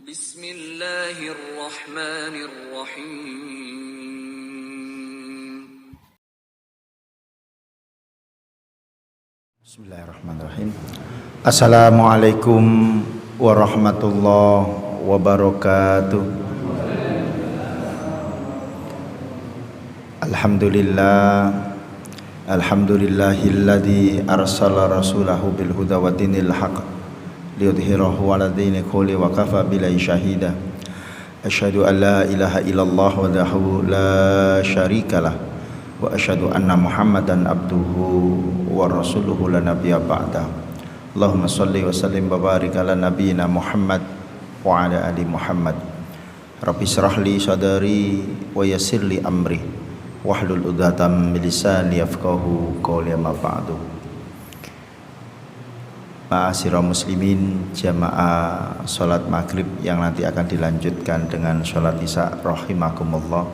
Bismillahirrahmanirrahim. Bismillahirrahmanirrahim. Assalamualaikum warahmatullahi wabarakatuh. Alhamdulillahilladzi arsala rasulahu bil huda wa dinil haqq liyudhhirahu 'ala dini kulli wa kafa billahi syahida. Asyhadu an la ilaha illallah wahdahu la syarikalah wa asyhadu anna Muhammadan abduhu wa rasuluhu la nabiyya ba'da. Allahumma shalli wa sallim wa barik ala nabiyyina Muhammad wa ala ali Muhammad. Rabbi shrah li sadri wa yassir li amri wahlul 'uqdatam min lisani yafqahu qawli ma ba'du. Ma'asyiral muslimin, jamaah salat maghrib yang nanti akan dilanjutkan dengan salat isya rahimakumullah.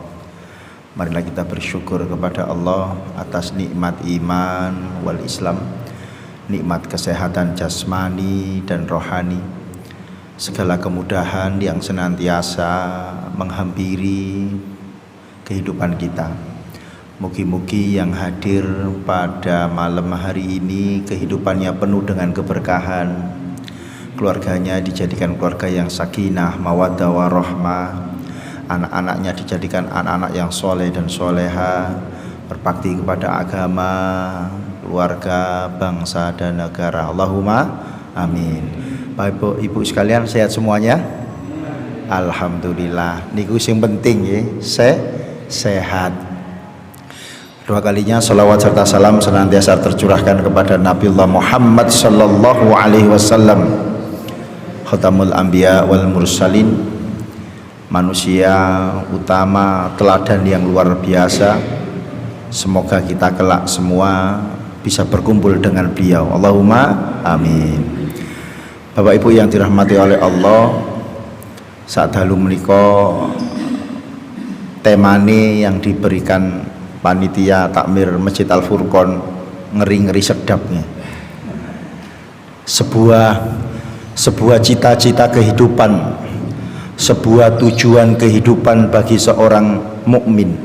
Marilah kita bersyukur kepada Allah atas nikmat iman wal Islam, nikmat kesehatan jasmani dan rohani, segala kemudahan yang senantiasa menghampiri kehidupan kita. Mugi-mugi yang hadir pada malam hari ini kehidupannya penuh dengan keberkahan, keluarganya dijadikan keluarga yang sakinah, mawaddah warahmah, anak-anaknya dijadikan anak-anak yang soleh dan soleha, berbakti kepada agama, keluarga, bangsa dan negara. Allahumma amin. Bapak Ibu sekalian sehat semuanya? Alhamdulillah. Niku sing penting ya, sehat. Dua kalinya salawat serta salam senantiasa tercurahkan kepada Nabiullah Muhammad sallallahu alaihi wasallam, khatamul anbiya wal mursalin, manusia utama, teladan yang luar biasa. Semoga kita kelak semua bisa berkumpul dengan beliau. Allahumma amin. Bapak Ibu yang dirahmati oleh Allah, saat dalu menika temane yang diberikan panitia takmir Masjid Al-Furqon ngeri-ngeri sedapnya. Sebuah cita-cita kehidupan, sebuah tujuan kehidupan bagi seorang mukmin,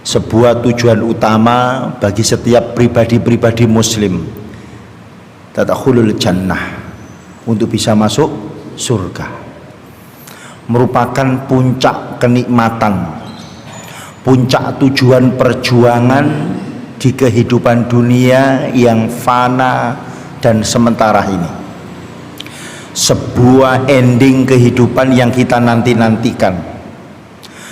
sebuah tujuan utama bagi setiap pribadi-pribadi muslim, tadkhulul jannah, untuk bisa masuk surga, merupakan puncak kenikmatan, puncak tujuan perjuangan di kehidupan dunia yang fana dan sementara ini. Sebuah ending kehidupan yang kita nanti-nantikan,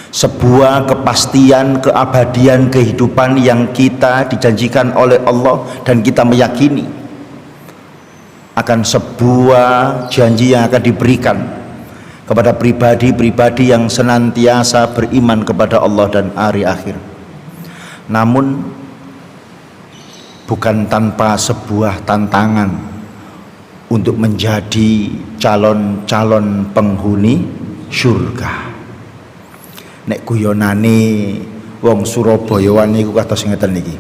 sebuah kepastian keabadian kehidupan yang kita dijanjikan oleh Allah, dan kita meyakini akan sebuah janji yang akan diberikan kepada pribadi-pribadi yang senantiasa beriman kepada Allah dan hari akhir. Namun bukan tanpa sebuah tantangan untuk menjadi calon-calon penghuni surga. Nek guyonane wong Surabayaan niku kados ngeten niki.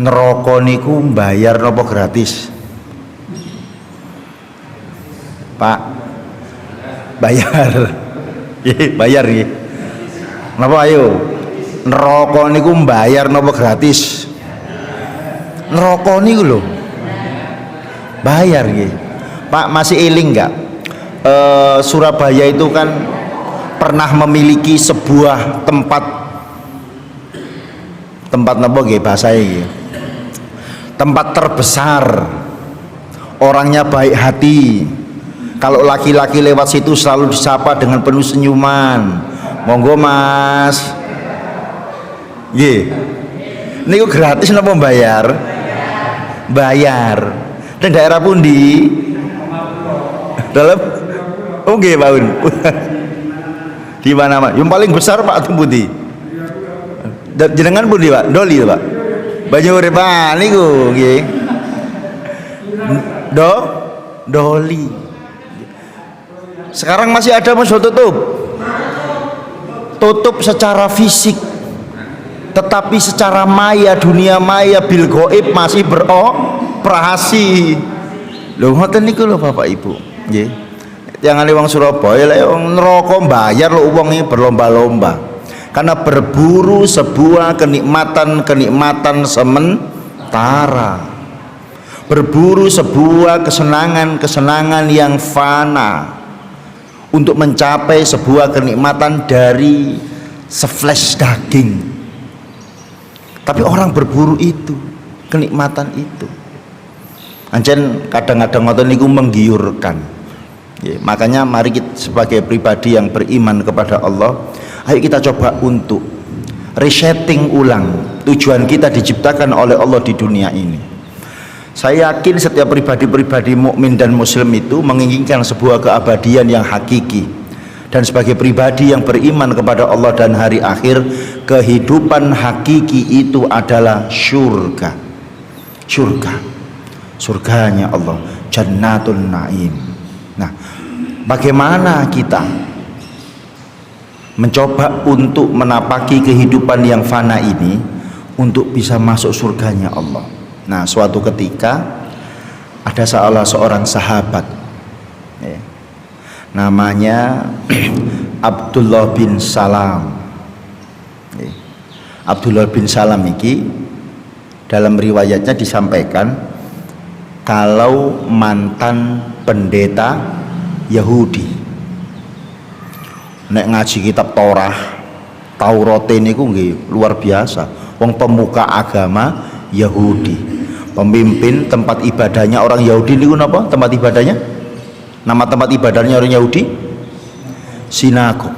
Neraka niku mbayar napa gratis? Pak, bayar. Bayar nggih. Napa ayo? Neraka niku mbayar napa gratis? Neraka niku lho. Bayar nggih. Pak, masih eling enggak? Surabaya itu kan pernah memiliki sebuah tempat napa nggih bahasa iki? Tempat terbesar. Orangnya baik hati. Kalau laki-laki lewat situ selalu disapa dengan penuh senyuman. Monggo Mas. Nggih. Niku gratis napa bayar? Bayar. Dan daerah pundi? Dalam nggih, Pak Un. Di mana, Pak? Yang paling besar Pak pundi? Jenengan pundi, Pak? Doli, Pak. Banyuurip niku nggih. Doli. Sekarang masih ada mas tutup secara fisik, tetapi secara maya, dunia maya bil goib masih beroperasi. Lho ngoten niku lho Bapak Ibu, nggih. Yang ada wong Surabaya lek wong neraka bayar lho wong ini berlomba-lomba. Karena berburu sebuah kenikmatan sementara. Berburu sebuah kesenangan yang fana untuk mencapai sebuah kenikmatan dari seflash daging. Tapi orang berburu itu, kenikmatan itu. Ancen kadang-kadang ngoten niku menggiurkan. Ya, makanya mari kita sebagai pribadi yang beriman kepada Allah, ayo kita coba untuk resetting ulang tujuan kita diciptakan oleh Allah di dunia ini. Saya yakin setiap pribadi-pribadi mukmin dan muslim itu menginginkan sebuah keabadian yang hakiki. Dan sebagai pribadi yang beriman kepada Allah dan hari akhir, kehidupan hakiki itu adalah surga. Surganya Allah, Jannatun Naim. Nah, bagaimana kita mencoba untuk menapaki kehidupan yang fana ini untuk bisa masuk surganya Allah. Nah, suatu ketika ada salah seorang sahabat, ya, namanya Abdullah bin Salam. Ya, Abdullah bin Salam ini dalam riwayatnya disampaikan kalau mantan pendeta Yahudi. Nek ngaji kitab Taurat niku nggih luar biasa. Wong pemuka agama Yahudi. Pemimpin tempat ibadahnya orang Yahudi niku napa? Tempat ibadahnya? Nama tempat ibadahnya orang Yahudi? Sinagog.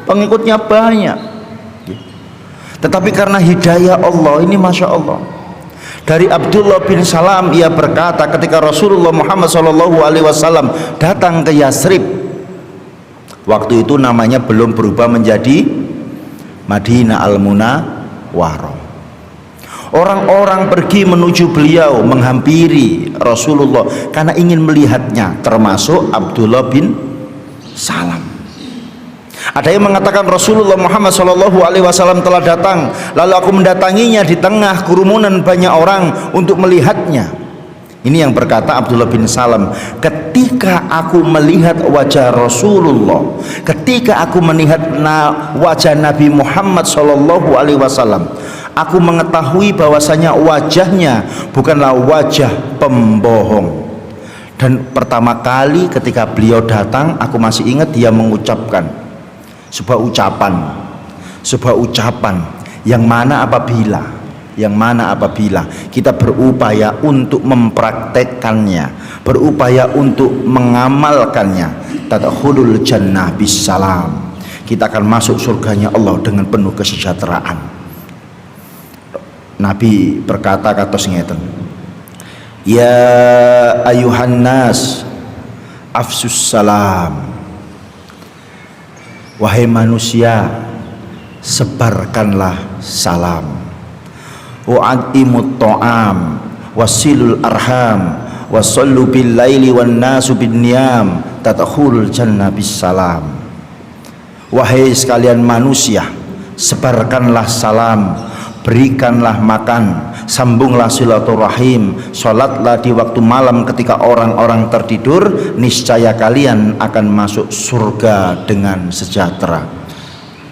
Pengikutnya banyak. Tetapi karena hidayah Allah ini Masya Allah, dari Abdullah bin Salam ia berkata ketika Rasulullah Muhammad SAW datang ke Yasrib, waktu itu namanya belum berubah menjadi Madinah Al-Munawwarah. Orang-orang pergi menuju beliau, menghampiri Rasulullah karena ingin melihatnya, termasuk Abdullah bin Salam. Ada yang mengatakan Rasulullah Muhammad SAW telah datang, lalu aku mendatanginya di tengah kerumunan banyak orang untuk melihatnya. Ini yang berkata Abdullah bin Salam, ketika aku melihat wajah Rasulullah, ketika aku melihat wajah Nabi Muhammad SAW, aku mengetahui bahwasanya wajahnya bukanlah wajah pembohong. Dan pertama kali ketika beliau datang, aku masih ingat dia mengucapkan sebuah ucapan yang mana apabila kita berupaya untuk mempraktekkannya, berupaya untuk mengamalkannya, tadkhulul jannah bisalam, kita akan masuk surganya Allah dengan penuh kesejahteraan. Nabi berkata katos ngeten, ya ayuhan nas afsus salam, wahai manusia sebarkanlah salam, wa'adimut ta'am wasilul arham wasallu bil laili wan nasu bin niyam tadkhulul jannah bisalam. Wahai sekalian manusia, sebarkanlah salam, berikanlah makan, sambunglah silaturahim, sholatlah di waktu malam ketika orang-orang tertidur, niscaya kalian akan masuk surga dengan sejahtera.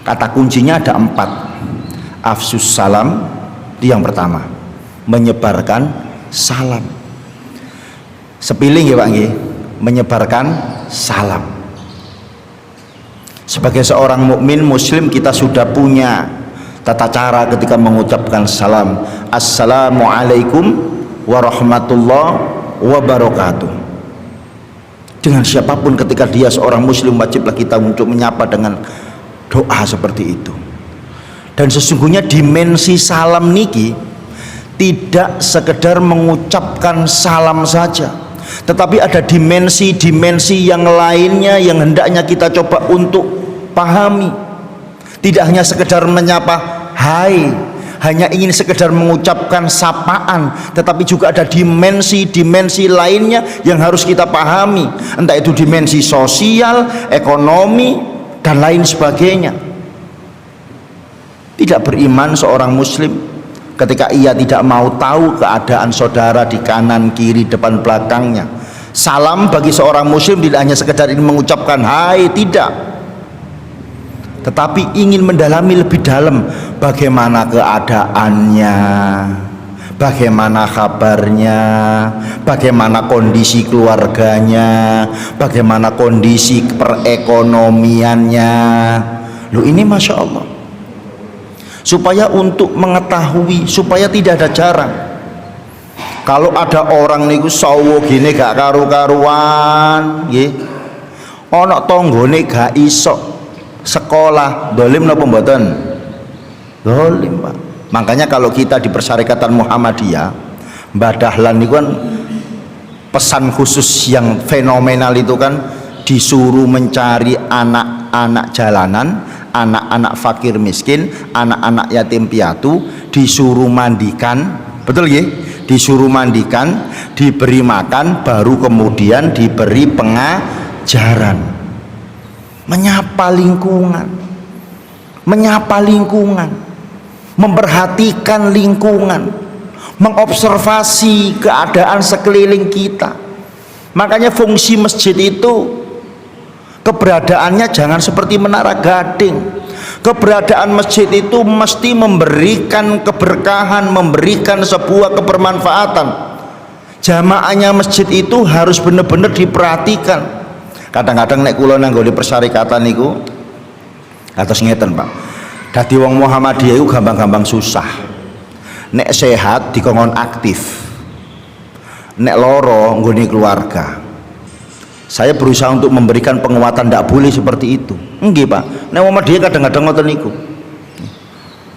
Kata kuncinya ada 4. Afsus salam, itu yang pertama, menyebarkan salam. Sepiling ya Pak nggih, menyebarkan salam. Sebagai seorang mukmin muslim, kita sudah punya tata cara ketika mengucapkan salam. Assalamualaikum warahmatullahi wabarakatuh. Dengan siapapun ketika dia seorang muslim, wajiblah kita untuk menyapa dengan doa seperti itu. Dan sesungguhnya dimensi salam niki tidak sekedar mengucapkan salam saja, tetapi ada dimensi-dimensi yang lainnya yang hendaknya kita coba untuk pahami. Tidak hanya sekedar menyapa hai, hanya ingin sekedar mengucapkan sapaan, tetapi juga ada dimensi-dimensi lainnya yang harus kita pahami, entah itu dimensi sosial, ekonomi, dan lain sebagainya. Tidak beriman seorang muslim ketika ia tidak mau tahu keadaan saudara di kanan, kiri, depan, belakangnya, Salam bagi seorang muslim tidak hanya sekedar ingin mengucapkan hai, tidak, tetapi ingin mendalami lebih dalam bagaimana keadaannya, bagaimana kabarnya, bagaimana kondisi keluarganya, bagaimana kondisi perekonomiannya. Loh, ini Masya Allah, supaya untuk mengetahui, supaya tidak ada jarang. Kalau ada orang niku sawo gini gak karu-karuan nggih, ana tanggane gak iso sekolah, dolim napa mboten? Dolim, Pak. Makanya kalau kita di Persyarikatan Muhammadiyah, Mbah Dahlan niku kan pesan khusus yang fenomenal itu kan, disuruh mencari anak-anak jalanan, anak-anak fakir miskin, anak-anak yatim piatu, disuruh mandikan, betul nggih? Disuruh mandikan, diberi makan, baru kemudian diberi pengajaran. Menyapa lingkungan, memperhatikan lingkungan, mengobservasi keadaan sekeliling kita. Makanya fungsi masjid itu keberadaannya jangan seperti Menara Gading. Keberadaan masjid itu mesti memberikan keberkahan, memberikan sebuah kebermanfaatan. Jamaahnya masjid itu harus benar-benar diperhatikan. Kadang-kadang nek kula nang nggone persyarikatan niku atus ngeten, Pak. Dadi wong Muhammadiyah iku gampang-gampang susah. Nek sehat dikongkon aktif, nek loro nggone keluarga. Saya berusaha untuk memberikan penguatan, tidak boleh seperti itu. Nggih, Pak. Nek Muhammadiyah kadang-kadang ngoten niku.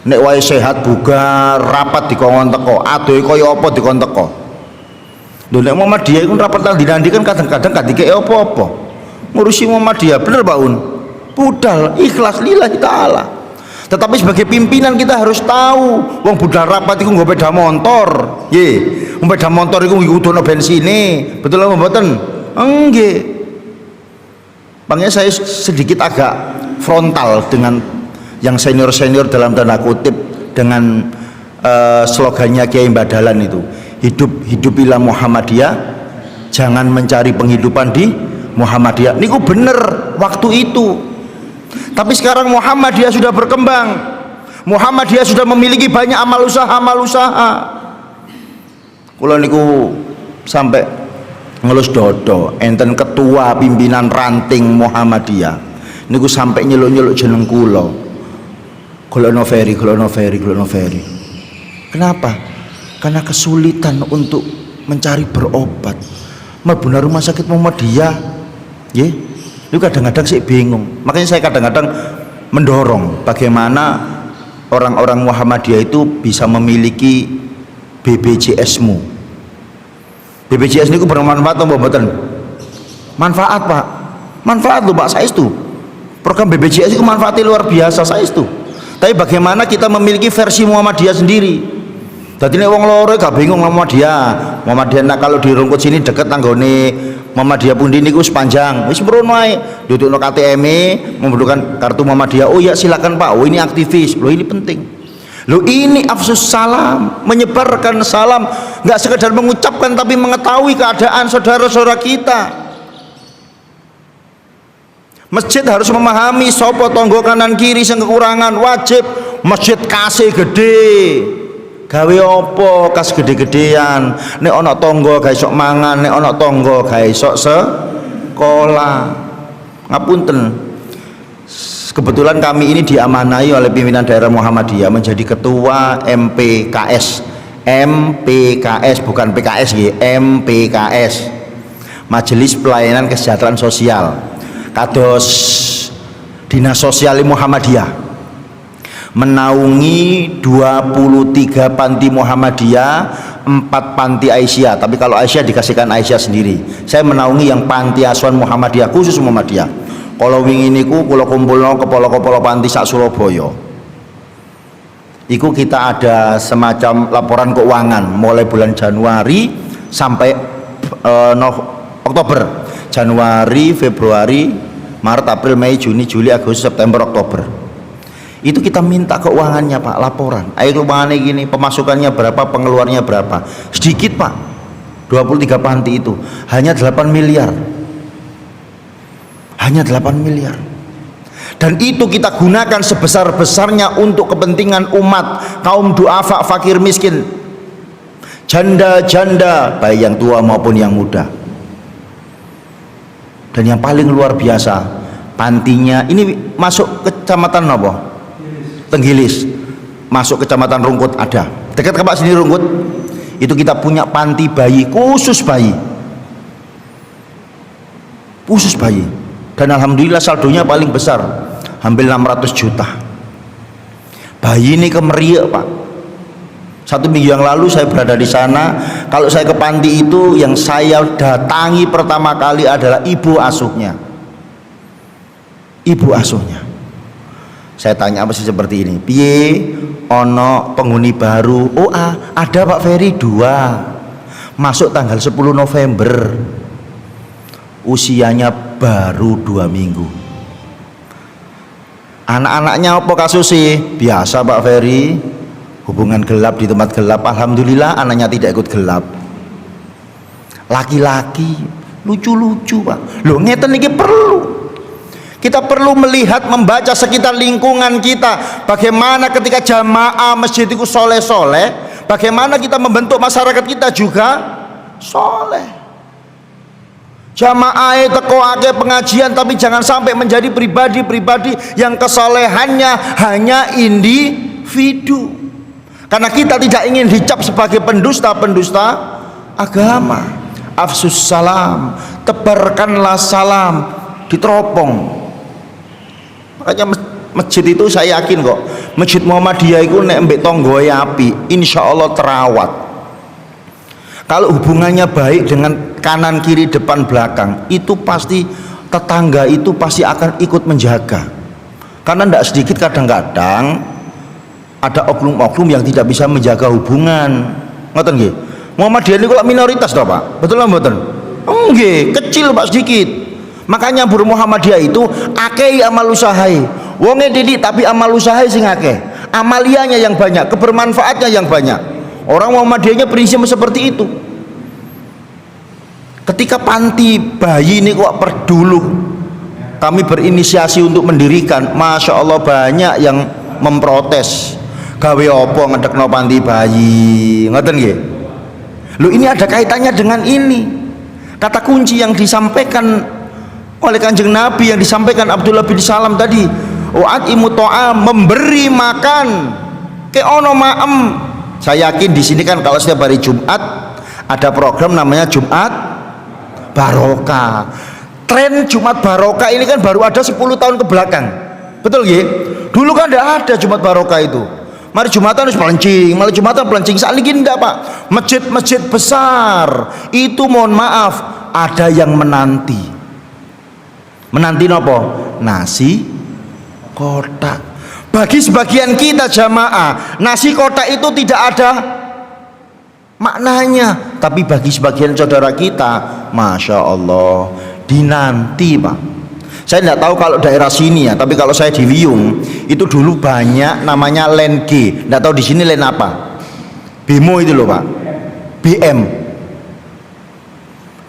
Nek wae sehat bugar rapat dikongkon teko, adohe kaya apa dikon teko. Lho nek Muhammadiyah iku rapat tandinandi kan kadang-kadang gak dikeki apa-apa. Ngurusi Muhammadiyah bener, Pak Un. Budal ikhlas lillahi taala. Tetapi sebagai pimpinan kita harus tahu, wong budal rapat iku nggo sepeda motor. Nggih, sepeda motor iku ngikutono bensine. Betul apa mboten? Enggak. Makanya saya sedikit agak frontal dengan yang senior-senior dalam tanda kutip dengan slogannya Kiai Mbah Dahlan itu, hidupilah Muhammadiyah, jangan mencari penghidupan di Muhammadiyah. Niku bener waktu itu. Tapi sekarang Muhammadiyah sudah berkembang, Muhammadiyah sudah memiliki banyak amal usaha. Kula niku sampai ngelus dodo enten ketua pimpinan ranting Muhammadiyah niku sampai nyeluk-nyeluk jeneng kula, Glono Ferry. Kenapa? Karena kesulitan untuk mencari berobat. Mlebu rumah sakit Muhammadiyah nggih, niku kadang-kadang sih bingung. Makanya saya kadang-kadang mendorong bagaimana orang-orang Muhammadiyah itu bisa memiliki BPJS-mu. BPJS ini bermanfaat atau mboten? Manfaat, Pak. Manfaat loh, Pak, saya itu. Program BPJS itu manfaatnya luar biasa, saya itu. Tapi bagaimana kita memiliki versi Muhammadiyah sendiri? Jadi nek wong loro gak bingung Muhammadiyah. Muhammadiyah nak kalau di Rungkut sini deket tanggone Muhammadiyah pundi niku sepanjang. Wis mrono ae. Dudukno KTM-e, membutuhkan kartu Muhammadiyah. Oh ya silakan, Pak. Oh ini aktivis. Loh ini penting. Loh ini afsus salam, menyebarkan salam, nggak sekedar mengucapkan tapi mengetahui keadaan saudara-saudara kita. Masjid harus memahami sopo tonggo kanan kiri sing kekurangan, wajib masjid kasih gede. Gawe opo kas gede-gedean, nek ana tonggo gawe sok mangan, nek ana tonggo gawe sok sekolah. Ngapunten. Kebetulan kami ini diamanai oleh pimpinan daerah Muhammadiyah menjadi ketua MPKS, bukan PKS ya, MPKS, Majelis Pelayanan Kesejahteraan Sosial, kados Dinas Sosial Muhammadiyah, menaungi 23 panti Muhammadiyah, 4 panti Aisyah. Tapi kalau Aisyah dikasihkan Aisyah sendiri, saya menaungi yang panti asuhan Muhammadiyah, khusus Muhammadiyah. Kalau wingi niku kula kumpulno kepala-kepala panti sak Surabaya. Iku kita ada semacam laporan keuangan mulai bulan Januari sampai Oktober. Januari, Februari, Maret, April, Mei, Juni, Juli, Agustus, September, Oktober. Itu kita minta keuangannya, Pak, laporan. Ayo keuangannya gini, pemasukannya berapa, pengeluarannya berapa. Sedikit, Pak. 23 panti itu hanya 8 miliar. Hanya 8 miliar. Dan itu kita gunakan sebesar-besarnya untuk kepentingan umat, kaum duafa, fakir miskin, janda-janda, baik yang tua maupun yang muda. Dan yang paling luar biasa, pantinya ini masuk kecamatan apa? Tenggilis. Masuk kecamatan Rungkut ada. Dekat ke Pak sini Rungkut. Itu kita punya panti bayi, khusus bayi. Khusus bayi. Dan alhamdulillah saldonya paling besar, hampir 600 juta. Bayi ini kemeriak Pak. 1 minggu yang lalu saya berada di sana. Kalau saya ke panti itu, yang saya datangi pertama kali adalah ibu asuhnya. Ibu asuhnya. Saya tanya apa sih seperti ini? Piye ono penghuni baru? Oh ada Pak Ferry 2. Masuk tanggal 10 November. Usianya baru 2 minggu. Anak-anaknya apa kasusnya? Biasa Pak Ferry, hubungan gelap di tempat gelap. Alhamdulillah anaknya tidak ikut gelap. Laki-laki lucu-lucu Pak. Loh ngeten iki perlu. Kita perlu melihat, membaca sekitar lingkungan kita. Bagaimana ketika jamaah masjid itu soleh-soleh, bagaimana kita membentuk masyarakat kita juga soleh. Jamaah teko ake pengajian, tapi jangan sampai menjadi pribadi-pribadi yang kesolehannya hanya individu. Karena kita tidak ingin dicap sebagai pendusta-pendusta agama. Afsus salam, tebarkanlah salam, diteropong. Makanya masjid itu saya yakin kok, Masjid Muhammadiyah itu nek mbek tonggoe api, insya Allah terawat. Kalau hubungannya baik dengan kanan kiri depan belakang, itu pasti tetangga itu pasti akan ikut menjaga. Karena tidak sedikit kadang-kadang ada oknum-oknum yang tidak bisa menjaga hubungan. Ngoten nggih. Muhammadiyah ini kok minoritas toh Pak? Betul lah mboten? Nggih, kecil Pak sedikit. Makanya Bur Muhammadiyah itu akeh amal usahai. Wonge didik tapi amal usahai sing akeh. Amalianya yang banyak, kebermanfaatnya yang banyak. Orang Muhammadiyahnya prinsip seperti itu. Ketika panti bayi ini kok dulu kami berinisiasi untuk mendirikan, Masya Allah banyak yang memprotes. Gawe opo ngedekno panti bayi, ngoten nggih. Loh ini ada kaitannya dengan ini. Kata kunci yang disampaikan oleh Kanjeng Nabi, yang disampaikan Abdullah bin Salam tadi, wa'atimu ta'am, memberi makan ke ono ma'em. Saya yakin di sini kan kalau setiap hari Jumat ada program namanya Jumat Barokah. Tren Jumat Barokah ini kan baru ada 10 tahun ke belakang. Betul nggih? Dulu kan tidak ada Jumat Barokah itu. Mari Jumatan harus pelencing, malah Jumatan pelencing. Saat ini enggak Pak. Masjid-masjid besar itu mohon maaf ada yang menanti. Menanti nopo? Nasi kotak. Bagi sebagian kita jamaah, nasi kotak itu tidak ada maknanya. Tapi bagi sebagian saudara kita, Masya Allah, dinanti Pak. Saya tidak tahu kalau daerah sini ya, tapi kalau saya di Wiyung itu dulu banyak namanya len G. Tidak tahu di sini len apa? Bemo itu loh Pak, BM.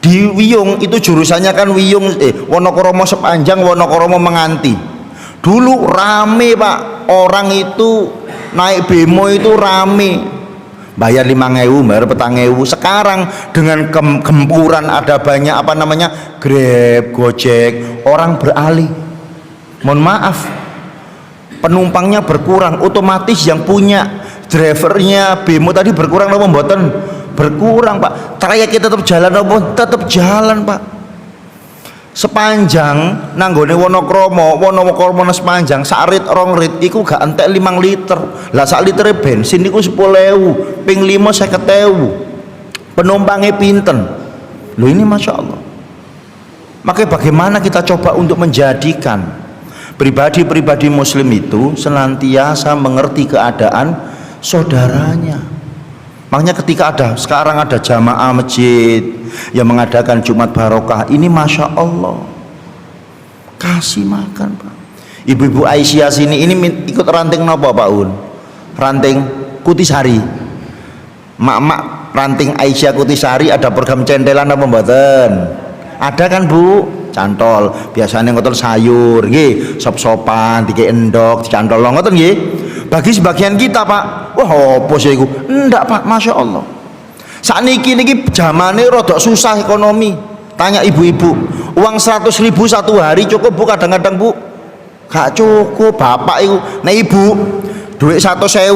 Di Wiyung itu jurusannya kan Wiyung Wonokromo sepanjang Wonokromo menganti. Dulu rame Pak, orang itu naik bemo itu rame, bayar 5.000, bayar 4.000. Sekarang dengan gempuran ada banyak apa namanya Grab, Gojek, orang beralih. Mohon maaf, penumpangnya berkurang, otomatis yang punya drivernya bemo tadi berkurang apa mboten? Berkurang Pak. Trayeknya tetap jalan apa? Tetap jalan Pak. Sepanjang nanggone Wonokromo sepanjang sarit rong rit iku gak entek 5 liter. Lah sak litere bensin iku 10.000, ping 5 50.000. Penumpangnya pinten. Loh ini Masya Allah. Makanya bagaimana kita coba untuk menjadikan pribadi-pribadi muslim itu senantiasa mengerti keadaan saudaranya. Makanya ketika sekarang ada jamaah masjid yang mengadakan Jumat Barokah ini, Masya Allah, kasih makan Pak. Ibu-ibu Aisyah sini ini ikut ranting napa Pak Un? Ranting Kutisari. Mak-mak Ranting Aisyah Kutisari ada program centelan apa mboten? Ada kan Bu? Cantol. Biasanya ngoten sayur nggih, sop-sopan, dikek endok, dicantol ngoten nggih. Bagi sebagian kita, Pak, wah opo sih iku? Ndak, Pak, Masya Allah. Sakniki niki zamane rodok susah ekonomi. Tanya ibu-ibu, uang 100.000 satu hari cukup Bu? Kadang-kadang Bu gak cukup. Bapak iku, nah ibu duit 100.000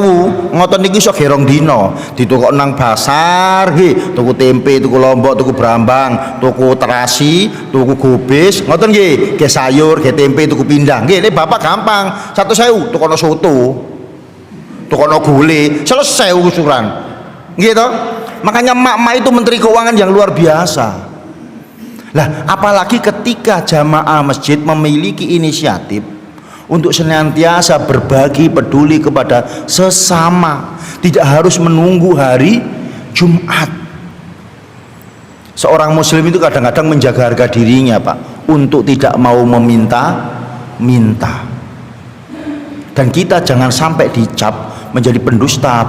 ngoten niki iso gerong dino ditukok nang pasar nggih, tuku tempe, tuku lombok, tuku brambang, tuku terasi, tuku gobis ngoten nggih, ge sayur, ge tempe, tuku pindang nggih. Nek bapak gampang 100.000 tukono soto, tukono gule, selesai usuran nggih toh. Makanya mak-mak itu menteri keuangan yang luar biasa. Lah apalagi ketika jamaah masjid memiliki inisiatif untuk senantiasa berbagi, peduli kepada sesama, tidak harus menunggu hari Jumat. Seorang muslim itu kadang-kadang menjaga harga dirinya, Pak, untuk tidak mau meminta. Dan kita jangan sampai dicap menjadi pendusta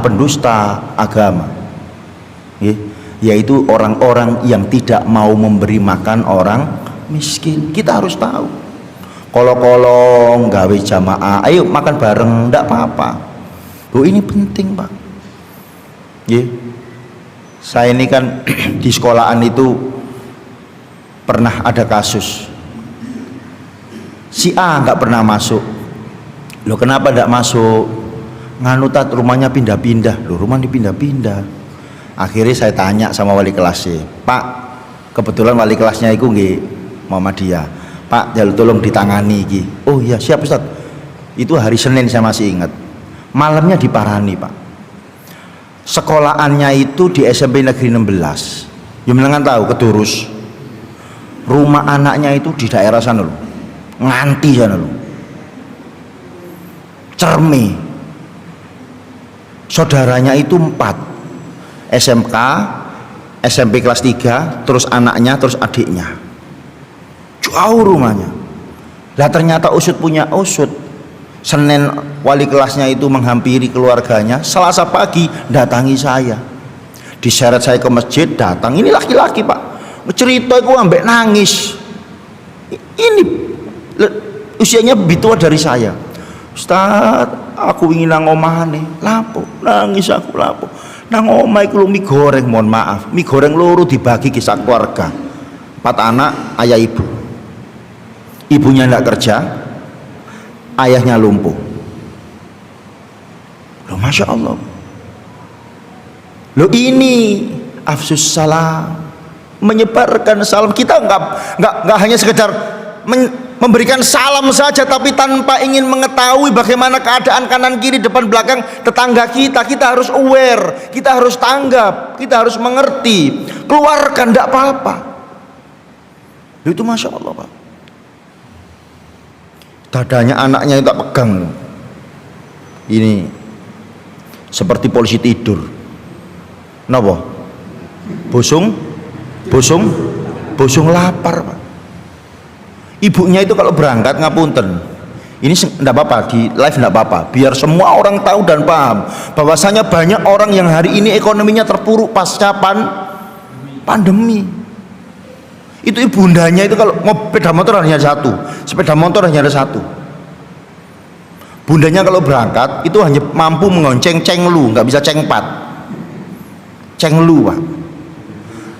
agama, yaitu orang-orang yang tidak mau memberi makan orang miskin. Kita harus tahu, kolong-kolong gawe jamaah, ayo makan bareng, ndak apa-apa. Loh, ini penting, Pak. Saya ini kan di sekolahan itu pernah ada kasus si A nggak pernah masuk. Loh, kenapa ndak masuk? Nganutat rumahnya pindah-pindah. Loh, rumah dipindah-pindah. Akhirnya saya tanya sama wali kelasnya, Pak, kebetulan wali kelasnya itu nggih Muhammadiyah, Pak, jalur tolong ditangani iki. Oh iya siap Ustaz. Itu hari Senin saya masih ingat. Malamnya diparani, Pak. Sekolahannya itu di SMP Negeri 16. Ya menengan tahu Kedurus. Rumah anaknya itu di daerah sana loh. Nganti sana loh. Cerme. Saudaranya itu 4. SMK, SMP kelas 3, terus anaknya, terus adiknya. Jauh rumahnya. Lah ternyata usut punya usut. Senin wali kelasnya itu menghampiri keluarganya, Selasa pagi datangi saya. Diseret saya ke masjid, datang. Ini laki-laki, Pak. Cerita aku ambek nangis. Ini usianya lebih tua dari saya. Ustaz, aku ingin nang omahane. Lapo? Nangis aku lapo. Nang omah iku mie goreng, mohon maaf. Mie goreng loro dibagi kisah keluarga. 4 anak, ayah ibu. Ibunya tidak kerja, ayahnya lumpuh. Loh, Masya Allah. Loh, ini afsus salam, menyebarkan salam. Kita nggak hanya sekedar memberikan salam saja, tapi tanpa ingin mengetahui bagaimana keadaan kanan kiri depan belakang tetangga kita. Kita harus aware, kita harus tanggap, kita harus mengerti, keluarkan, tidak apa-apa. Itu Masya Allah, Pak. Dadanya anaknya itu tak pegang. Ini seperti polisi tidur. Napa? Bosong lapar, Pak. Ibunya itu kalau berangkat, ngapunten, ini enggak apa-apa, di live enggak apa-apa, biar semua orang tahu dan paham bahwasanya banyak orang yang hari ini ekonominya terpuruk pasca pandemi. Itu ibundanya itu kalau sepeda motor hanya ada satu. Bundanya kalau berangkat itu hanya mampu mengonceng cenglu, nggak bisa cengpat. Cenglu, Pak.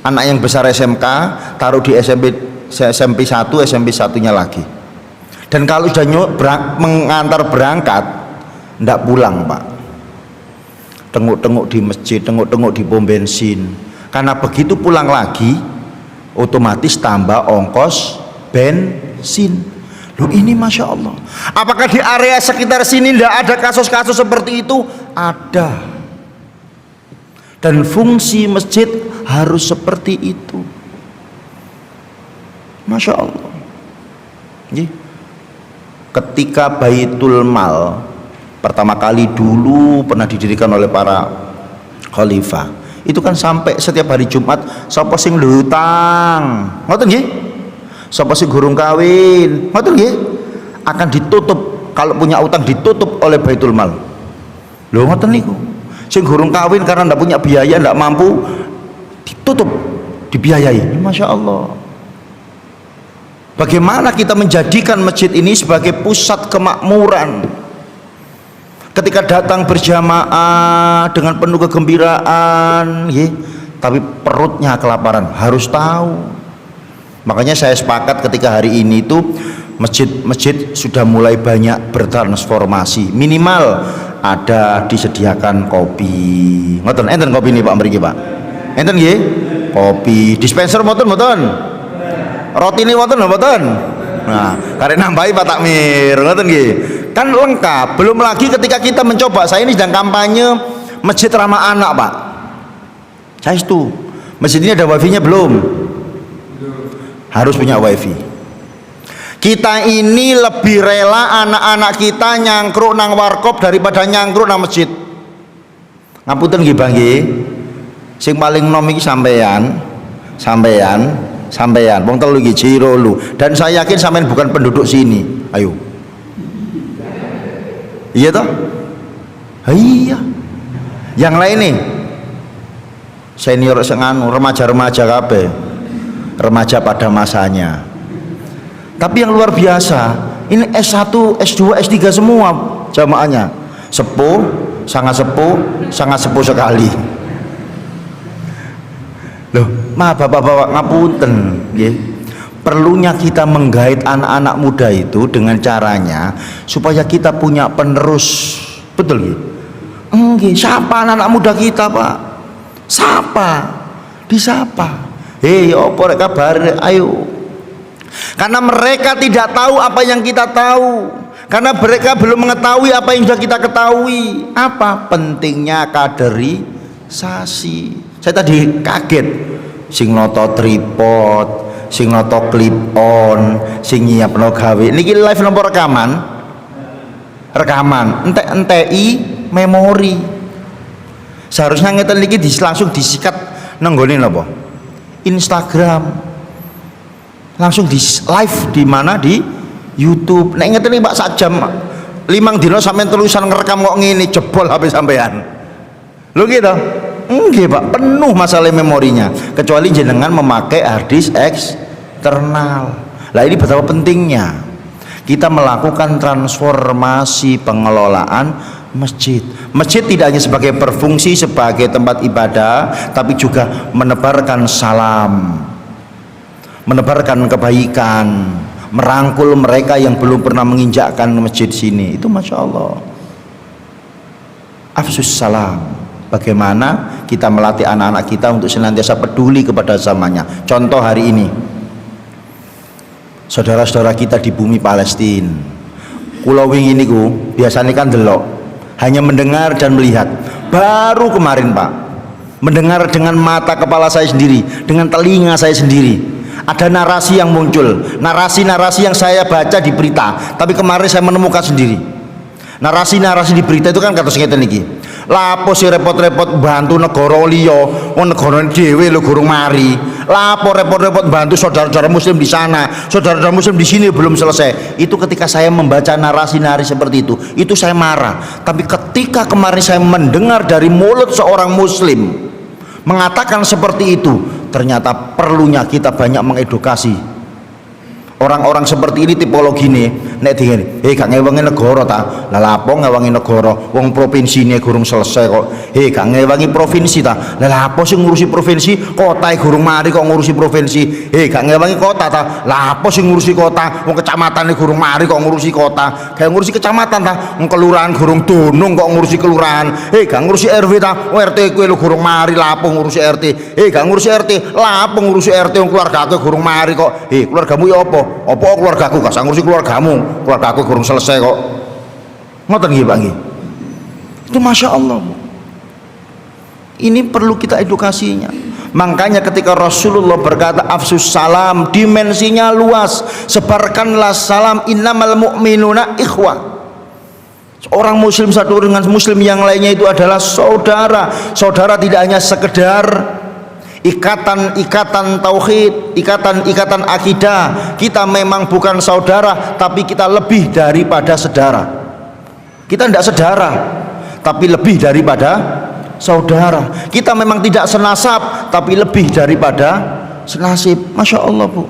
Anak yang besar SMK taruh di SMP 1, SMP 1-nya lagi. Dan kalau sudah mengantar berangkat, ndak pulang, Pak. Tengok-tengok di masjid, tengok-tengok di pom bensin. Karena begitu pulang lagi, otomatis tambah ongkos bensin. Loh, ini Masya Allah. Apakah di area sekitar sini ndak ada kasus-kasus seperti itu? Ada. Dan fungsi masjid harus seperti itu. Masya Allah. Ketika Baitul Mal pertama kali dulu pernah didirikan oleh para khalifah, itu kan sampai setiap hari Jumat sapa sing lutang, ngoten nggih? Sapa sing gurung kawin, ngoten nggih? Akan ditutup, kalau punya utang ditutup oleh Baitul Mal. Lho, ngoten niku. Sing gurung kawin karena ndak punya biaya, ndak mampu, ditutup, dibiayai. Masya Allah. Bagaimana kita menjadikan masjid ini sebagai pusat kemakmuran? Ketika datang berjamaah dengan penuh kegembiraan, tapi perutnya kelaparan, harus tahu. Makanya saya sepakat ketika hari ini itu masjid-masjid sudah mulai banyak bertransformasi. Minimal ada disediakan kopi. Ngoten enten kopi ini Pak mriki Pak. Enten nggih? Kopi, dispenser mboten. Roti ini mboten. Nah, karek nambahi Pak Takmir, ngoten nggih. Kan lengkap. Belum lagi ketika kita mencoba, saya ini sedang kampanye masjid ramah anak Pak. Saya itu masjid ini ada wifi-nya belum? Harus punya wifi. Kita ini lebih rela anak-anak kita nyangkruk nang warkop daripada nyangkruk nang masjid. Ngapunten nggih Bang nggih. Sing paling nom iki sampean. Wong telu iki jiro lu. Dan saya yakin sampean bukan penduduk sini. Ayo. Iya toh? Iya. Yang lain nih senior senganu, remaja-remaja kabeh. Remaja pada masanya. Tapi yang luar biasa, ini S1, S2, S3 semua jamaahnya. Sepuh, sangat sepuh sekali. Loh, bapak-bapak ngapunten nggih. Perlunya kita menggait anak-anak muda itu dengan caranya supaya kita punya penerus. Betul nggih? Nggih, siapa anak-anak muda kita, Pak? Sapa? Disapa. Hei, opo rek kabar? Ayo. Karena mereka tidak tahu apa yang kita tahu. Karena mereka belum mengetahui apa yang sudah kita ketahui. Apa pentingnya kaderisasi? Saya tadi kaget. Sing noto tripod, sing noto clip on, sing nyiapno gawe. Niki live nomor rekaman. Entei memori. Seharusnya ngeten niki langsung disikat nenggone napa? Instagram. Langsung di live di mana? Di YouTube. Nek ngeten iki Pak sak jam 5 dina sampean tulisan ngerekam kok ngene jebol HP sampean. Lho gitu. Nggih Pak, penuh masalah memorinya. Kecuali jenengan memakai hard disk eksternal. Lah ini betapa pentingnya kita melakukan transformasi pengelolaan masjid. Masjid tidak hanya sebagai berfungsi sebagai tempat ibadah, tapi juga menebarkan salam, menebarkan kebaikan, merangkul mereka yang belum pernah menginjakkan masjid sini. Itu Masya Allah. Afsus salam. Bagaimana kita melatih anak-anak kita untuk senantiasa peduli kepada zamannya. Contoh hari ini, saudara-saudara kita di bumi Palestina, Pulau Wing ini biasanya kan delok, hanya mendengar dan melihat. Baru kemarin Pak, mendengar dengan mata kepala saya sendiri, dengan telinga saya sendiri. Ada narasi yang muncul, narasi-narasi yang saya baca di berita, tapi kemarin saya menemukan sendiri. Narasi-narasi di berita itu kan kata ngeten iki. Lapo sih repot-repot bantu negara liya, wong negara dhewe lho gurung mari. Lapo repot-repot bantu saudara-saudara muslim di sana, saudara-saudara muslim di sini belum selesai. Itu ketika saya membaca narasi-narasi seperti itu saya marah. Tapi ketika kemarin saya mendengar dari mulut seorang muslim mengatakan seperti itu, ternyata perlunya kita banyak mengedukasi orang-orang seperti ini. Tipologi nih nek dingene gak ngewangi negara ta, lah lapo ngewangi negara, wong provinsi ini gurung selesai kok. Gak ngewangi provinsi ta, lah lapo sing ngurusi provinsi, kota gurung mari kok ngurusi provinsi. Gak ngewangi kota ta, lah apa sing ngurusi kota, wong kecamatan gurung mari kok ngurusi kota. Gak ngurusi kecamatan ta, wong kelurahan gurung dunung kok ngurusi kelurahan. Gak ngurusi RW ta, RT kowe lho gurung mari, lapo ngurusi RT. Gak ngurusi RT, lapo ngurusi RT, wong keluarga kowe gurung mari kok. Keluargamu ya apa keluargaku gak ngurusi keluargamu, keluargaku gurung selesai kok. Ngoten nggih Pak nggih. Itu Masya Allah. Ini perlu kita edukasinya. Makanya ketika Rasulullah berkata afsus salam, dimensinya luas. Sebarkanlah salam, innamal mu'minuna ikhwah. Orang muslim satu dengan muslim yang lainnya itu adalah saudara. Saudara tidak hanya sekedar ikatan tauhid, ikatan akidah. Kita memang bukan saudara, tapi kita lebih daripada saudara. Kita tidak saudara, tapi lebih daripada saudara. Kita memang tidak senasab, tapi lebih daripada senasib. Masya Allah, Bu.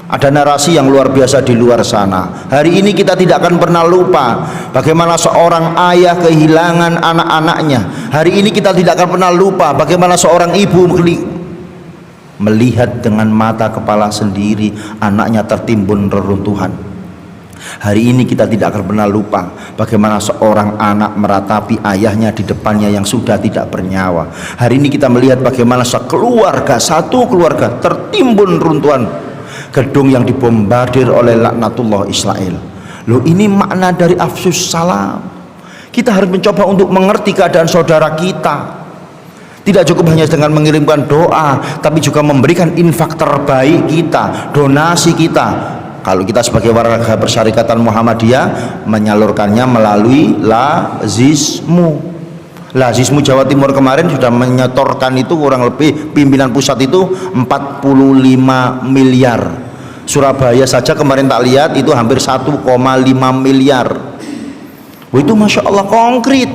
Ada narasi yang luar biasa di luar sana. Hari ini kita tidak akan pernah lupa bagaimana seorang ayah kehilangan anak-anaknya. Hari ini kita tidak akan pernah lupa bagaimana seorang ibu melihat dengan mata kepala sendiri anaknya tertimbun reruntuhan. Hari ini kita tidak akan pernah lupa bagaimana seorang anak meratapi ayahnya di depannya yang sudah tidak bernyawa. Hari ini kita melihat bagaimana satu keluarga tertimbun runtuhan gedung yang dibombardir oleh laknatullah Israel. Loh, ini makna dari afsus salam. Kita harus mencoba untuk mengerti keadaan saudara kita. Tidak cukup hanya dengan mengirimkan doa, tapi juga memberikan infak terbaik kita, donasi kita. Kalau kita sebagai warga persyarikatan Muhammadiyah menyalurkannya melalui Lazismu. Lazismu Jawa Timur kemarin sudah menyetorkan itu kurang lebih, pimpinan pusat itu 45 miliar. Surabaya saja kemarin tak lihat itu hampir 1,5 miliar. Itu Masya Allah konkret.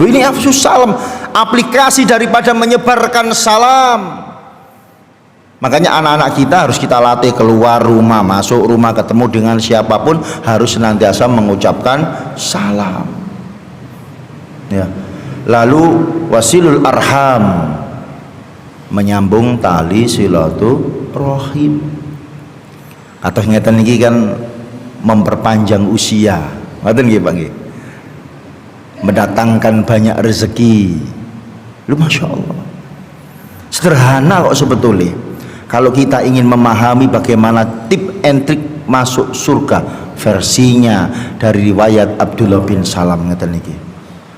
Ini afsus salam, aplikasi daripada menyebarkan salam. Makanya anak-anak kita harus kita latih keluar rumah, masuk rumah, ketemu dengan siapapun harus senantiasa mengucapkan salam. Ya. Lalu wasilul arham, menyambung tali silaturahim. Atau ngeten iki kan memperpanjang usia. Ngoten nggih, Pak nggih. Mendatangkan banyak rezeki. Lu Masya Allah. Sederhana kok sebetulnya. Kalau kita ingin memahami bagaimana tip and trik masuk surga, versinya dari riwayat Abdullah bin Salam ngeten niki.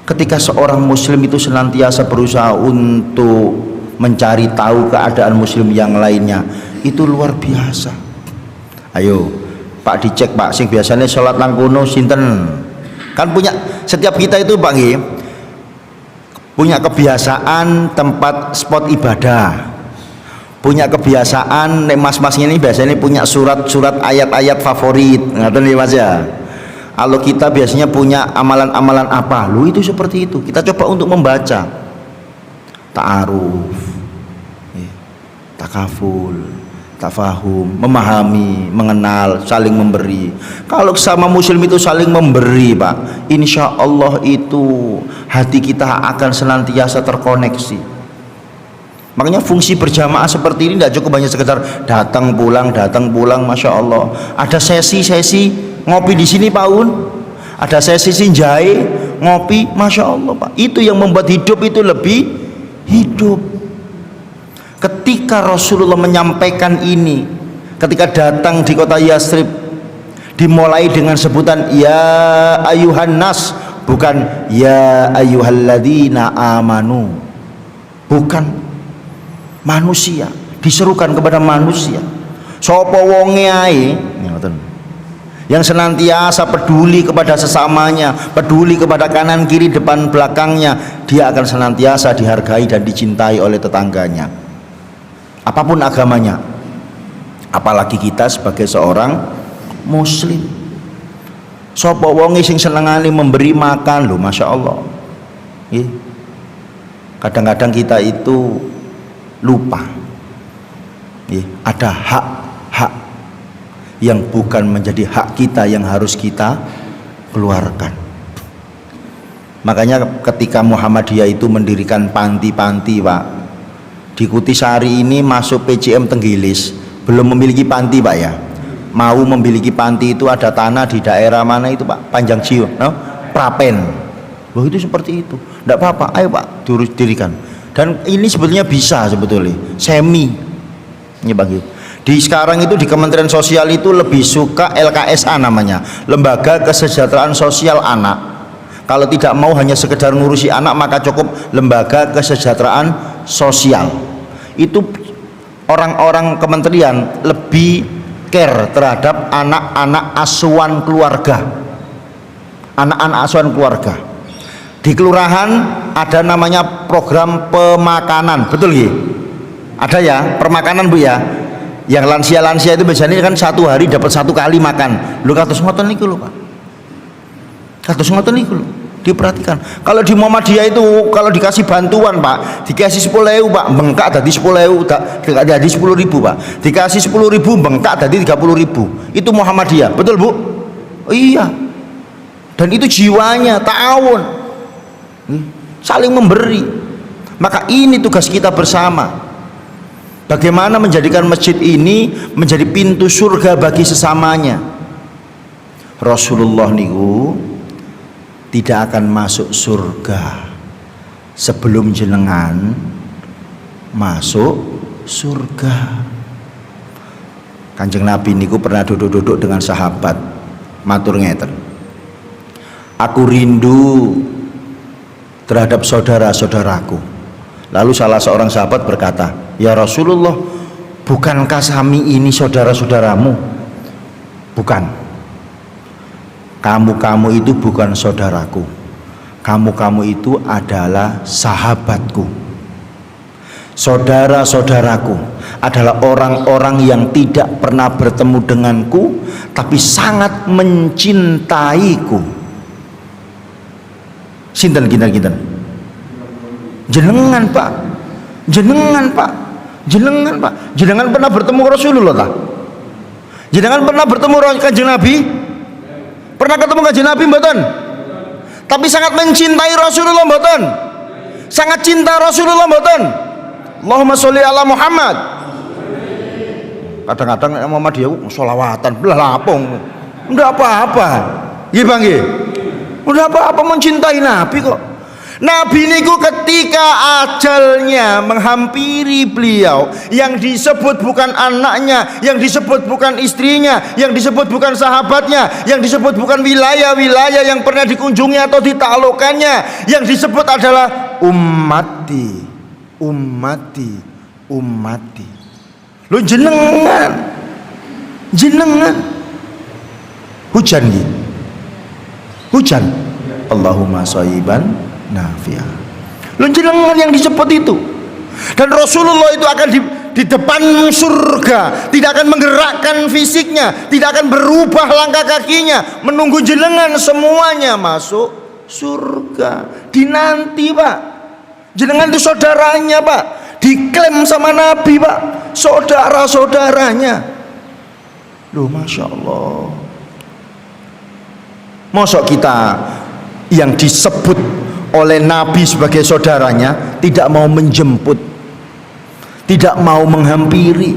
Ketika seorang muslim itu senantiasa berusaha untuk mencari tahu keadaan muslim yang lainnya, itu luar biasa. Ayo Pak dicek Pak, sing biasanya sholat nang kono sinten? Kan punya, setiap kita itu Pak nggih punya kebiasaan tempat spot ibadah, punya kebiasaan mas-mas ini biasanya punya surat-surat ayat-ayat favorit, ngerti nih Mas ya. Kalau kita biasanya punya amalan-amalan apa, lu itu seperti itu. Kita coba untuk membaca ta'aruf, takaful, tafahum, memahami, mengenal, saling memberi. Kalau sama muslim itu saling memberi Pak, insya Allah itu hati kita akan senantiasa terkoneksi. Makanya fungsi berjamaah seperti ini tidak cukup hanya sekedar datang pulang, Masya Allah. Ada sesi-sesi ngopi di sini Pak Un, ada sesi sinjai ngopi, Masya Allah Pak. Itu yang membuat hidup itu lebih hidup. Ketika Rasulullah menyampaikan ini, ketika datang di kota Yasrib, dimulai dengan sebutan ya ayuhan nas, bukan ya ayyuhalladzina amanu, bukan manusia, diserukan kepada manusia. Sapa wonge ae yang senantiasa peduli kepada sesamanya, peduli kepada kanan kiri depan belakangnya, dia akan senantiasa dihargai dan dicintai oleh tetangganya, apapun agamanya. Apalagi kita sebagai seorang muslim. Sapa wonge sing senengane memberi makan lho, Masya Allah. Kadang-kadang kita itu lupa, ada hak-hak yang bukan menjadi hak kita yang harus kita keluarkan. Makanya ketika Muhammadiyah itu mendirikan panti-panti Pak, di Kutisari ini masuk PCM Tenggilis belum memiliki panti Pak ya. Mau memiliki panti itu ada tanah di daerah mana itu Pak, Panjang Jiwa, no? Prapen. Loh itu seperti itu. Tidak apa-apa, ayo Pak dirikan. Dan ini sebetulnya bisa sebetulnya semi. Ini bagi. Di sekarang itu di Kementerian Sosial itu lebih suka LKSA namanya, Lembaga Kesejahteraan Sosial Anak. Kalau tidak mau hanya sekedar ngurusi anak, maka cukup Lembaga Kesejahteraan Sosial. Itu orang-orang kementerian lebih care terhadap anak-anak asuhan keluarga. Anak-anak asuhan keluarga. Di kelurahan ada namanya program pemakanan, betul ya? Ada ya, permakanan Bu ya. Yang lansia-lansia itu biasanya kan satu hari dapat 1 kali makan. Lu kados ngoten niku lho Pak. Kados ngoten niku lho. Diperhatikan. Kalau di Muhammadiyah itu kalau dikasih bantuan Pak, dikasih 10.000 Pak, bengkak tadi 10.000, jadi 10.000 Pak. Dikasih 10.000 bengkak tadi 30.000. Itu Muhammadiyah, betul Bu? Oh, iya. Dan itu jiwanya ta'awun, saling memberi. Maka ini tugas kita bersama. Bagaimana menjadikan masjid ini menjadi pintu surga bagi sesamanya. Rasulullah niku tidak akan masuk surga sebelum jenengan masuk surga. Kanjeng Nabi niku pernah duduk-duduk dengan sahabat, matur ngeten, aku rindu terhadap saudara-saudaraku. Lalu salah seorang sahabat berkata, ya Rasulullah, bukankah kami ini saudara-saudaramu? Bukan. Kamu itu bukan saudaraku. Kamu itu adalah sahabatku. Saudara-saudaraku adalah orang-orang yang tidak pernah bertemu denganku tapi sangat mencintaiku. Sinten kinten? Jenengan Pak. Jenengan pernah bertemu Rasulullah tak? Jenengan pernah bertemu Kanjeng Nabi? Pernah ketemu Kanjeng Nabi mboten? Tapi sangat mencintai Rasulullah mboten? Sangat cinta Rasulullah mboten? Allahumma sholli ala Muhammad. Kadang-kadang Muhammadiyah sholawatan belah lapung. Enggak apa-apa. Nggih Bang nggih. Udah apa-apa mencintai Nabi kok. Nabi niku ketika ajalnya menghampiri beliau, yang disebut bukan anaknya, yang disebut bukan istrinya, yang disebut bukan sahabatnya, yang disebut bukan wilayah-wilayah yang pernah dikunjungi atau ditaklukkannya, yang disebut adalah ummati. Lu jenengan hujan gitu. Hujan, Allahumma shayyiban nafi'ah. Lu jenengan yang disebut itu. Dan Rasulullah itu akan di depan surga, tidak akan menggerakkan fisiknya, tidak akan berubah langkah kakinya, menunggu jenengan semuanya masuk surga. Dinanti Pak. Jenengan itu saudaranya Pak, diklaim sama Nabi Pak, saudara-saudaranya. Loh Masya Allah. Mosok kita yang disebut oleh Nabi sebagai saudaranya tidak mau menjemput, tidak mau menghampiri,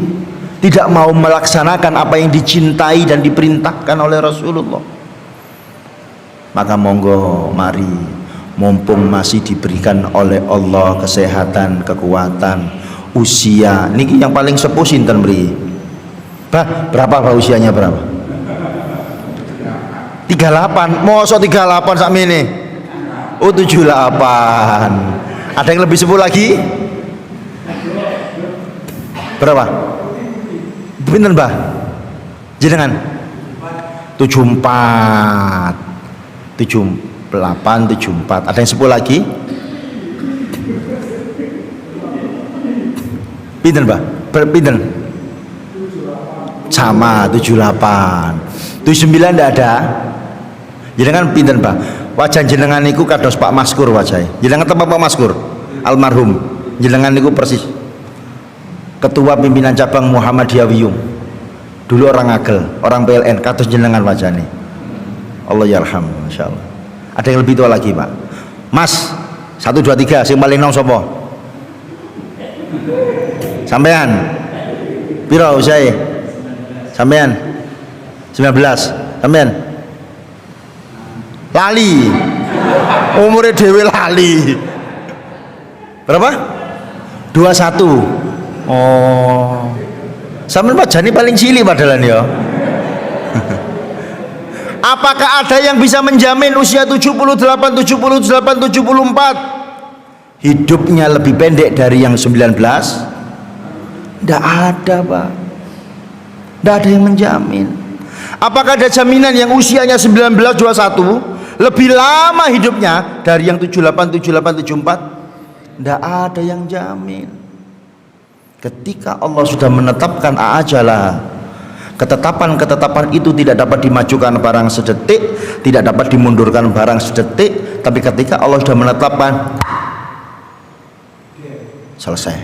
tidak mau melaksanakan apa yang dicintai dan diperintahkan oleh Rasulullah. Maka monggo mari, mumpung masih diberikan oleh Allah kesehatan, kekuatan, usia niki yang paling sepuh sinten mriki? Berapa usianya berapa? 38, mosok 38 sakmene. Oh 78. Ada yang lebih sepuh lagi? Berapa? Pinten Mbah? Jenengan? 74, 78, 74. Ada yang sepuh lagi? Pinten Mbah? Pinten? Sama 78. 79 enggak ada? Jenengan pinten Pak? Wajah jenengan niku kados Pak Maskur wajah. Jenengan tempat Pak Maskur almarhum. Jenengan niku persis ketua pimpinan cabang Muhammadiyah Wiyung. Dulu orang Agel, orang PLN, kados jenengan wajahnya. Allah yarham, insyaallah. Ada yang lebih tua lagi Pak? Mas, 1 2 3 sing paling nom sapa? Sampean. Pira usiae? Sampean? 19. Sampean? Lali, umurnya dewe lali. Berapa? 21. Oh, sampean wajane paling cilik padahal ya. Apakah ada yang bisa menjamin usia 78, 74 hidupnya lebih pendek dari yang 19? Tidak ada Pak. Tidak ada yang menjamin. Apakah ada jaminan yang usianya 19, 21 lebih lama hidupnya dari yang 78, 74? Tidak ada yang jamin. Ketika Allah sudah menetapkan ajalah, ketetapan-ketetapan itu tidak dapat dimajukan barang sedetik, tidak dapat dimundurkan barang sedetik, Tapi ketika Allah sudah menetapkan, selesai.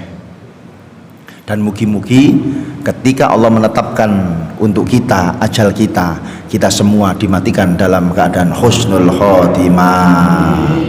Dan mugi-mugi ketika Allah menetapkan untuk kita ajal kita, kita semua dimatikan dalam keadaan husnul khotimah.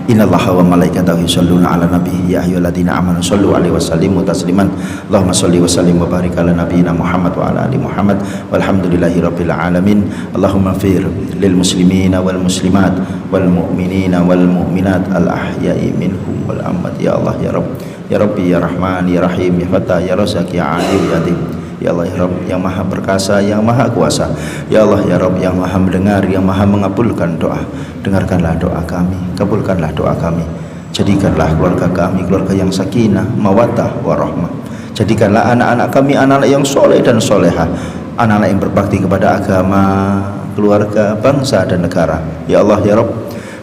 Innallaha wa malaikatahu yusholluna ala nabi ya ayyuhalladzina amanu shollu alaihi wasallimu tasliman. Allahumma sholli wa sallim wa barik ala nabiyyina Muhammad wa ala ali Muhammad walhamdulillahi rabbil alamin. Allahumma fir lil muslimina wal muslimat wal mu'minina wal mu'minat al ahya'i minhum wal amwat. Ya Allah ya Rabb, ya Rabbi ya Rahman ya Rahim ya Fatah ya Razak ya Alim ya Adim. Ya Allah ya Rabb yang maha perkasa, yang maha kuasa. Ya Allah ya Rabb yang maha mendengar, yang maha mengabulkan doa. Dengarkanlah doa kami, kabulkanlah doa kami. Jadikanlah keluarga kami keluarga yang sakinah, mawaddah, warahmah. Jadikanlah anak-anak kami anak-anak yang soleh dan soleha, anak-anak yang berbakti kepada agama, keluarga, bangsa dan negara. Ya Allah ya Rabb,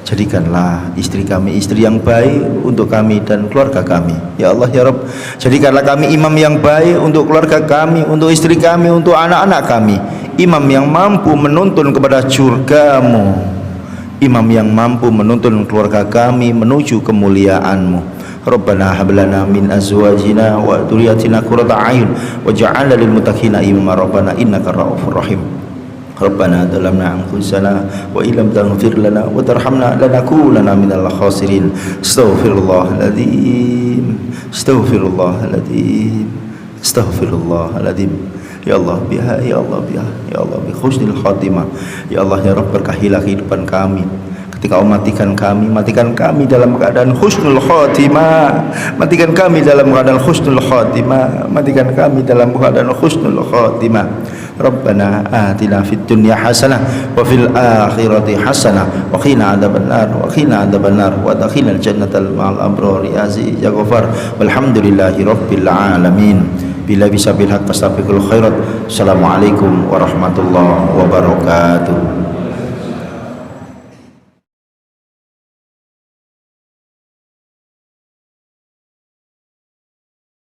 jadikanlah istri kami istri yang baik untuk kami dan keluarga kami. Ya Allah ya Rabb, jadikanlah kami imam yang baik untuk keluarga kami, untuk istri kami, untuk anak-anak kami. Imam yang mampu menuntun kepada surga-Mu, imam yang mampu menuntun keluarga kami menuju kemuliaan-Mu. Rabbana hab lana min azwajina wa dzurriyyatina qurrata a'yun waj'alna lil muttaqina imama. Rabbana innaka ra'ufur rahim. Rabbana zalamna anfusana wa illam taghfir lana wa tarhamna lanakunanna minal khasirin. Astaghfirullahaladzim, astaghfirullahaladzim, astaghfirullahaladzim. Ya Allah biha, ya Allah biha, ya Allah bi husnil khatimah. Ya Allah ya Rabb, berkahilah kehidupan kami. Ketika Kau matikan kami dalam keadaan husnul khatimah. Matikan kami dalam keadaan husnul khatimah. Matikan kami dalam keadaan husnul khatimah. Rabbana atina fid dunya hasanah wa fil akhirati hasanah wa qina adzabannar wa qina adzabannar wa adkhilnal jannata ma'al abrar ya aziz ya ghafar. Walhamdulillahi rabbil alamin. Bila bisa bil haq fastabiqul khairat. Assalamualaikum warahmatullahi wabarakatuh.